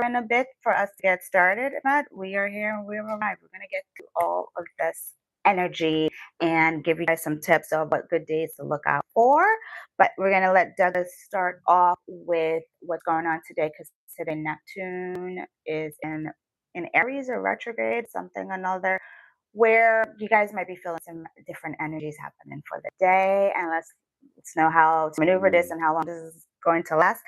in a bit for us to get started, but we are here and we've arrived. We're going to get to all of this energy and give you guys some tips of what good days to look out for. But we're going to let Douglas start off with what's going on today because today Neptune is in Aries or retrograde, something another, where you guys might be feeling some different energies happening for the day. And let's know how to maneuver this Mm. and how long this is going to last.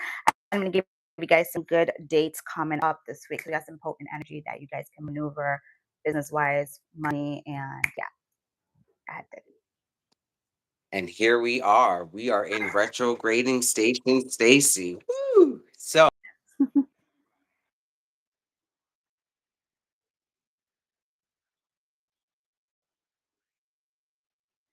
I'm going to give you guys some good dates coming up this week. So we got some potent energy that you guys can maneuver business wise, money, and yeah, go ahead. And here we are. We are in retrograding station, Stacy. Woo! So,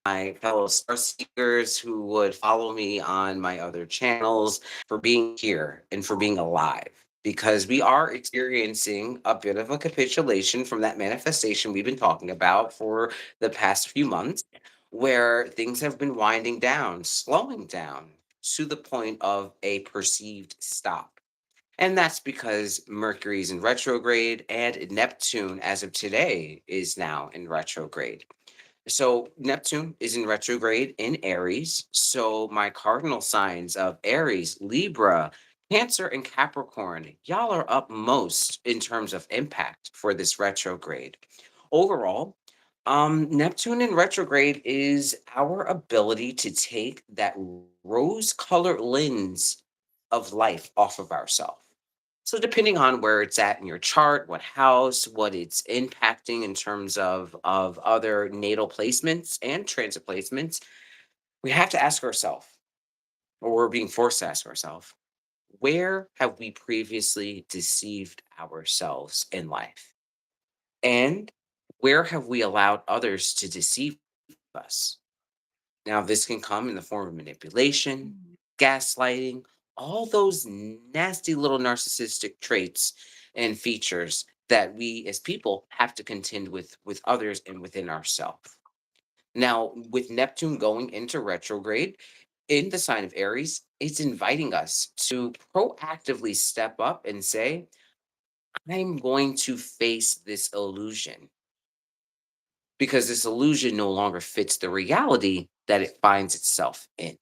my fellow star seekers who would follow me on my other channels for being here and for being alive. Because we are experiencing a bit of a capitulation from that manifestation we've been talking about for the past few months, where things have been winding down, slowing down to the point of a perceived stop. And that's because Mercury is in retrograde and Neptune, as of today, is now in retrograde. So Neptune is in retrograde in Aries. So my cardinal signs of Aries, Libra, Cancer, and Capricorn, y'all are up most in terms of impact for this retrograde. Overall, Neptune in retrograde is our ability to take that rose-colored lens of life off of ourselves. So depending on where it's at in your chart, what house, what it's impacting in terms of other natal placements and transit placements, we have to ask ourselves, or we're being forced to ask ourselves, where have we previously deceived ourselves in life? And where have we allowed others to deceive us? Now, this can come in the form of manipulation, Mhm. gaslighting, all those nasty little narcissistic traits and features that we as people have to contend with others and within ourselves. Now, with Neptune going into retrograde in the sign of Aries, it's inviting us to proactively step up and say, I'm going to face this illusion because this illusion no longer fits the reality that it finds itself in.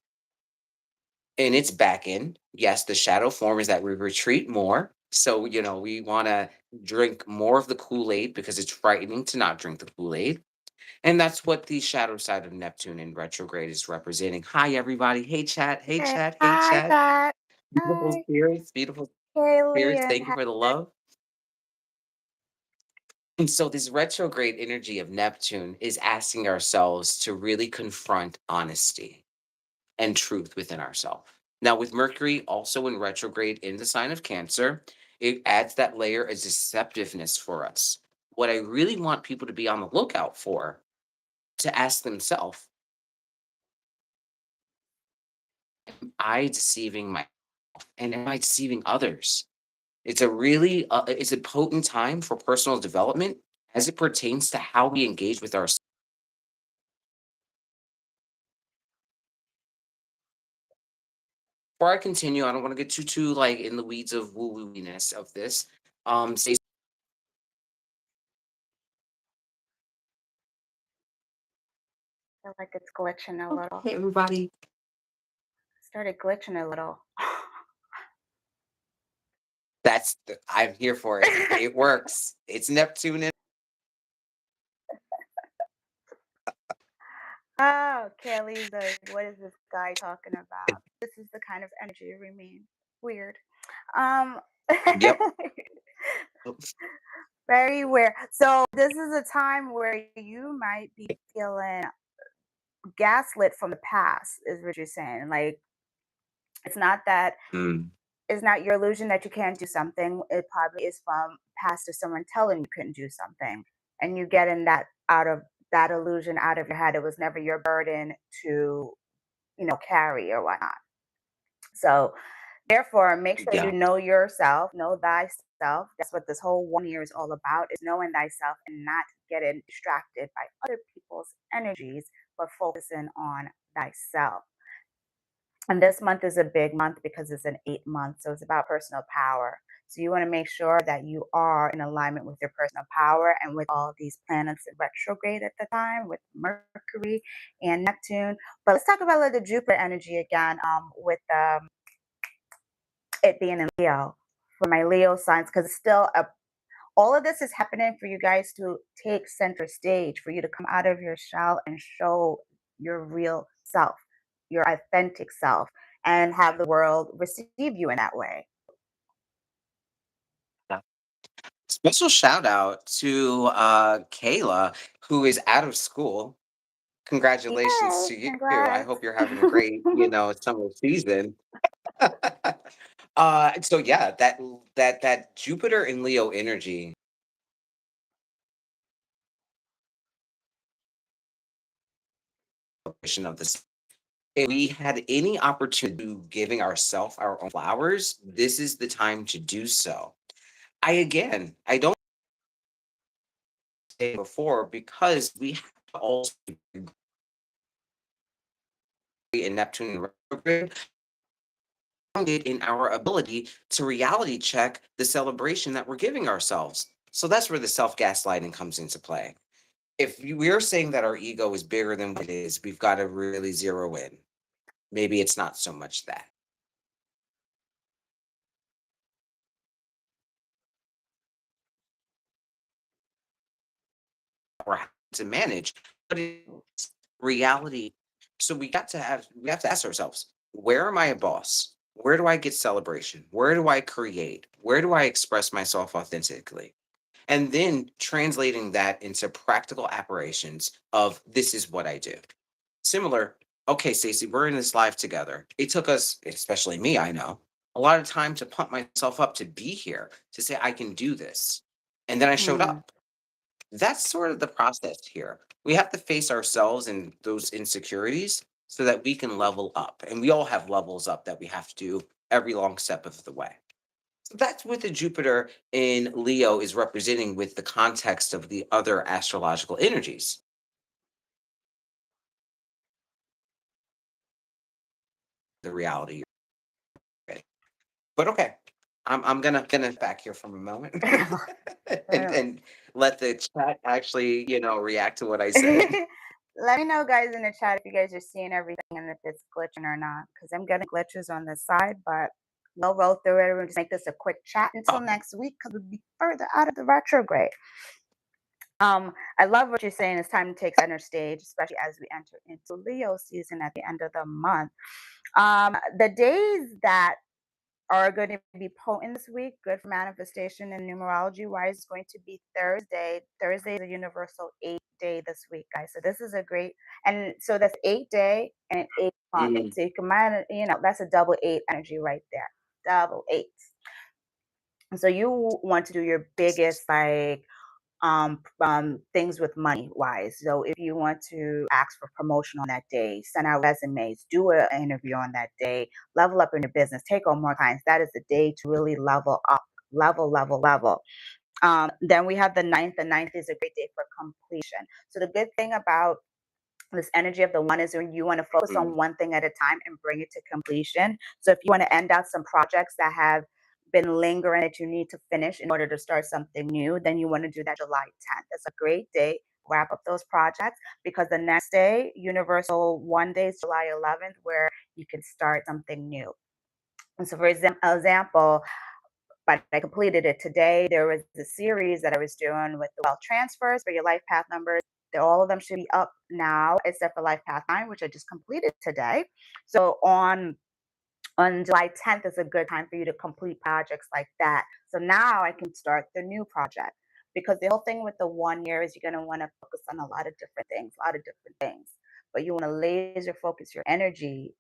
And it's back in. Yes, the shadow form is that we retreat more. So, we want to drink more of the Kool Aid because it's frightening to not drink the Kool Aid. And that's what the shadow side of Neptune in retrograde is representing. Hi, everybody. Hey, chat. Hey, Okay. chat. Hey, Hi, chat. Pat. Beautiful Hi, spirits. Beautiful Kaylee spirits. and Thank you for the love. And so, this retrograde energy of Neptune is asking ourselves to really confront honesty and truth within ourselves. Now, with Mercury also in retrograde in the sign of Cancer, it adds that layer of deceptiveness for us. What I really want people to be on the lookout for to ask themselves, am I deceiving myself and am I deceiving others? It's a potent time for personal development as it pertains to how we engage with ourselves. Before I continue, I don't want to get too like in the weeds of woo woo-ness of this. Stacey, feel like it's glitching a little. okay, everybody. Started glitching a little. I'm here for it. It works. It's Neptune. Oh, Kelly's like, what is this guy talking about? This is the kind of energy we mean. Weird. Um, Yep. very weird. So this is a time where you might be feeling gaslit from the past, is what you're saying. Like it's not that Mm, it's not your illusion that you can't do something. It probably is from past or someone telling you couldn't do something, and you getting that out of that illusion out of your head. It was never your burden to carry or whatnot. So therefore, make sure you yeah. know yourself, know thyself. That's what this whole 1 year is all about, is knowing thyself and not getting distracted by other people's energies, but focusing on thyself. And this month is a big month because it's an 8 month. So it's about personal power. So you want to make sure that you are in alignment with your personal power and with all these planets in retrograde at the time, with Mercury and Neptune. But let's talk about like, the Jupiter energy again, with it being in Leo for my Leo signs, because it's still a all of this is happening for you guys to take center stage, for you to come out of your shell and show your real self, your authentic self, and have the world receive you in that way. Special shout out to Kayla, who is out of school. Congratulations Yay! to you. I Congrats. hope you're having a great, summer season. So yeah, that Jupiter and Leo energy of this. If we had any opportunity to giving ourselves our own flowers, this is the time to do so. I don't say before because we have to also be in Neptune and retrograde grounded in our ability to reality check the celebration that we're giving ourselves. So that's where the self gaslighting comes into play. If we're saying that our ego is bigger than what it is, we've got to really zero in. Maybe it's not so much that we're having to manage, but it's reality. So we have to ask ourselves, where am I a boss? Where do I get celebration? Where do I create? Where do I express myself authentically? And then translating that into practical operations of this is what I do. Similar, okay, Stacey, we're in this live together. It took us, especially me, I know, a lot of time to pump myself up to be here, to say I can do this. And then I showed Hmm. up. That's sort of the process here. We have to face ourselves and those insecurities so that we can level up. And we all have levels up that we have to do every long step of the way. So that's what the Jupiter in Leo is representing with the context of the other astrological energies, the reality. Okay. But okay, I'm gonna back here from a moment and let the chat actually, react to what I said. Let me know, guys, in the chat if you guys are seeing everything and if it's glitching or not, because I'm getting glitches on this side, but we'll roll through it. We'll just make this a quick chat until Oh, next week because we'll be further out of the retrograde. I love what you're saying. It's time to take center stage, especially as we enter into Leo season at the end of the month. The days that are going to be potent this week, good for manifestation and numerology wise, is going to be Thursday. Thursday is a universal 8 day this week, guys. So this is a great, and so that's 8 day and 8 month. mm, So you can mind, that's a double eight energy right there, double eight. And so you want to do your biggest like things with money wise. So if you want to ask for promotion on that day, send out resumes, do an interview on that day, level up in your business, take on more clients, that is the day to really level up, level. Then we have the ninth. The ninth is a great day for completion. So the good thing about this energy of the one is when you want to focus mm, on one thing at a time and bring it to completion. So if you want to end out some projects that have been lingering that you need to finish in order to start something new, then you want to do that July 10th. That's a great day. Wrap up those projects because the next day, Universal one day is July 11th, where you can start something new. And so, for example, but I completed it today. There was a series that I was doing with the wealth transfers for your life path numbers. All of them should be up now, except for life path 9, which I just completed today. So on July 10th is a good time for you to complete projects like that. So now I can start the new project because the whole thing with the 1 year is you're going to want to focus on a lot of different things, a lot of different things. But you want to laser focus your energy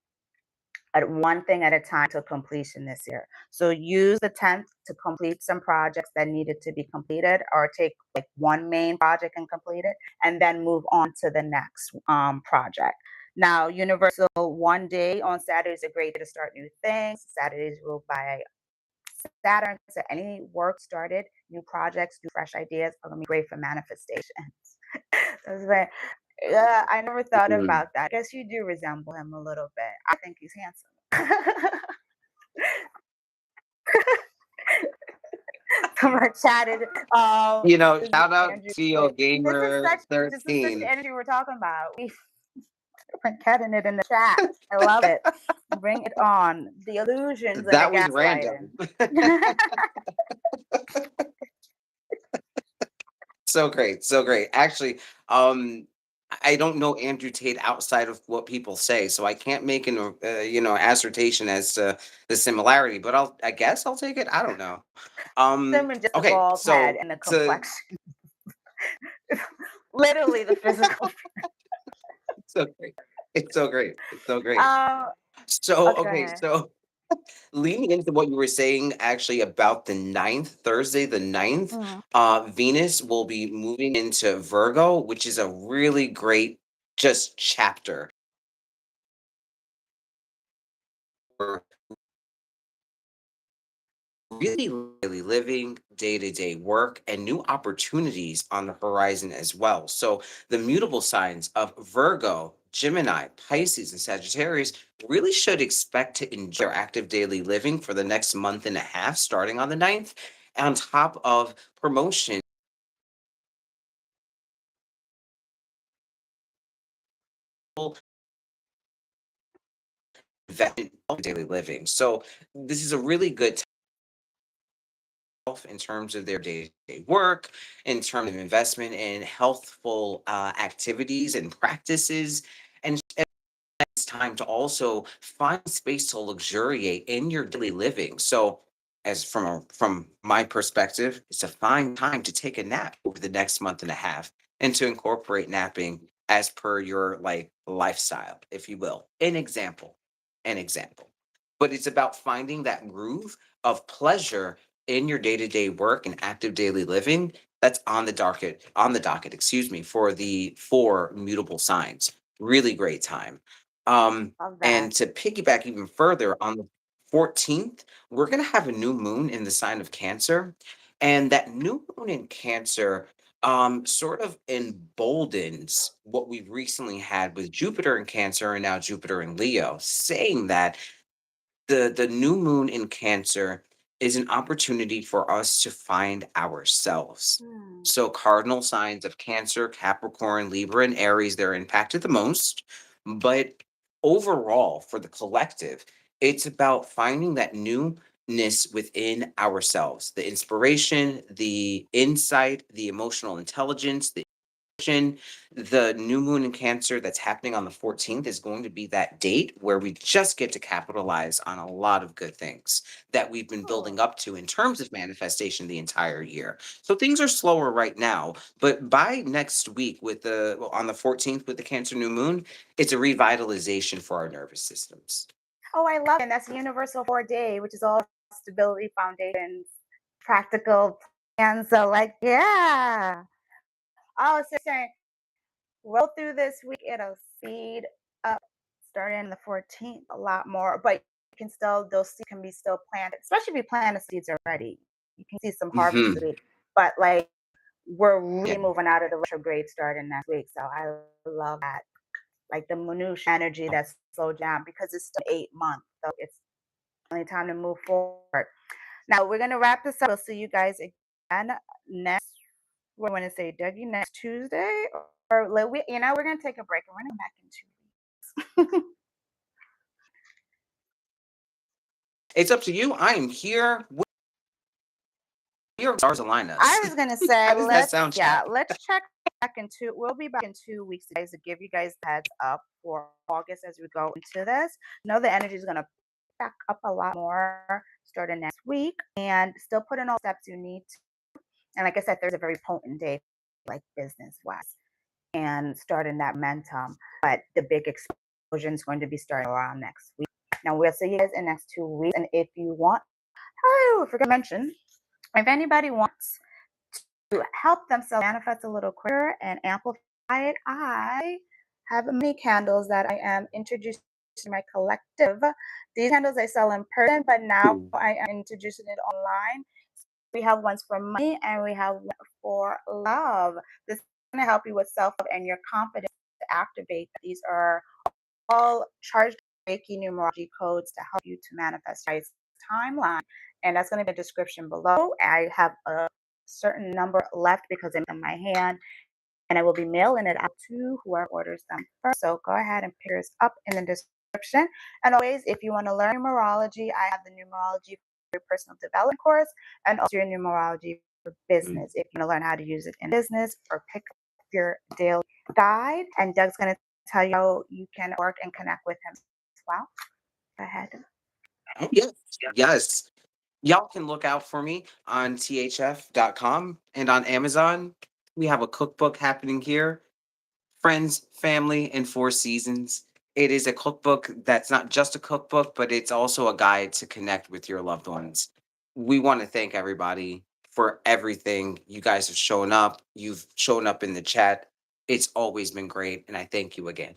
at one thing at a time to completion this year. So use the 10th to complete some projects that needed to be completed, or take like one main project and complete it, and then move on to the next project. Now, Universal one day on Saturday is a great day to start new things. Saturdays ruled by Saturn, so any work started, new projects, new fresh ideas are going to be great for manifestation. That's right. Yeah, I never thought mm. about that. I guess you do resemble him a little bit. I think he's handsome. We're chatted. This is Shout out Andrew CEO Tate. Gamer This is such 13. energy we're talking about. We've been cutting it in the chat. I love it. Bring it on. The illusions and the That was gaslighting. random. So great, so great. Actually, I don't know Andrew Tate outside of what people say, so I can't make an assertion as to the similarity. But I guess I'll take it. I don't know. Someone just a Okay, bald head so and the to complexion. Literally the physical. it's so great. It's so great. It's so great. Uh, So okay, go okay, ahead. so leaning into what you were saying actually about the ninth, Thursday the ninth, Mm. Venus will be moving into Virgo, which is a really great just chapter for really living day-to-day work and new opportunities on the horizon as well. So the mutable signs of Virgo, Gemini, Pisces, and Sagittarius really should expect to enjoy their active daily living for the next month and a half, starting on the ninth, on top of promotion investment daily living. So this is a really good in terms of their day-to-day work, in terms of investment in healthful activities and practices, and it's time to also find space to luxuriate in your daily living. So, as from my perspective, it's a fine time to take a nap over the next month and a half, and to incorporate napping as per your like lifestyle, if you will. An example. But it's about finding that groove of pleasure in your day-to-day work and active daily living that's on the docket, excuse me, for the four mutable signs. Really great time. Love And that. to piggyback even further, on the 14th, we're going to have a new moon in the sign of Cancer. And that new moon in Cancer sort of emboldens what we've recently had with Jupiter in Cancer and now Jupiter in Leo, saying that the new moon in Cancer is an opportunity for us to find ourselves. Hmm. So cardinal signs of Cancer, Capricorn, Libra, and Aries, they're impacted the most. But overall, for the collective, it's about finding that newness within ourselves, the inspiration, the insight, the emotional intelligence, the new moon in Cancer that's happening on the 14th is going to be that date where we just get to capitalize on a lot of good things that we've been building Cool. up to in terms of manifestation the entire year. So things are slower right now, but by next week on the 14th with the Cancer new moon, it's a revitalization for our nervous systems. Oh, I love it. And that's Universal 4-Day, which is all stability foundations, practical plans. So, like, yeah. Oh, so saying roll through this week, it'll speed up starting the 14th a lot more. But you can still, those seeds can be still planted, especially if you plant the seeds already. You can see some harvest this Hmm. week. But like, we're really Yeah. moving out of the retrograde starting next week. So I love that. Like the minutia energy that's slowed down because it's still 8 months. So it's only time to move forward. Now we're gonna wrap this up. We'll see you guys again next. What do I want to say, Dougie? Next Tuesday, or we're gonna take a break and we're gonna come back in 2 weeks. It's up to you. I am here. Your stars align I us. was gonna say How does that sound, chat? let's check back in two. We'll be back in 2 weeks, guys, to give you guys the heads up for August as we go into this. Know the energy is gonna back up a lot more starting next week, and still put in all steps you need to. And like I said, there's a very potent day, like business wise, and starting that momentum. But the big explosion is going to be starting around next week. Now we'll see you guys in the next 2 weeks, and if you want, oh, I forgot to mention, if anybody wants to help themselves manifest a little quicker and amplify it, I have mini candles that I am introducing to my collective. These candles I sell in person, but now Ooh. I am introducing it online. We have ones for money and we have one for love. This is going to help you with self love and your confidence to activate. These are all charged Reiki numerology codes to help you to manifest your timeline and that's going to be a description below. I have a certain number left because I'm in my hand, and I will be mailing it out to whoever orders them first. So go ahead and pick yours up in the description. And always, if you want to learn numerology, I have the numerology for your personal development course and also your numerology for Mm. business. If you want to learn how to use it in business or pick up your daily guide, and Doug's going to tell you how you can work and connect with him as well. Go ahead. Oh, yes. Yes. Y'all can look out for me on thf.com and on Amazon. We have a cookbook happening here. Friends, Family, and Four Seasons. It is a cookbook that's not just a cookbook, but it's also a guide to connect with your loved ones. We want to thank everybody for everything. You guys have shown up. You've shown up in the chat. It's always been great. And I thank you again.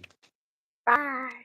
Bye.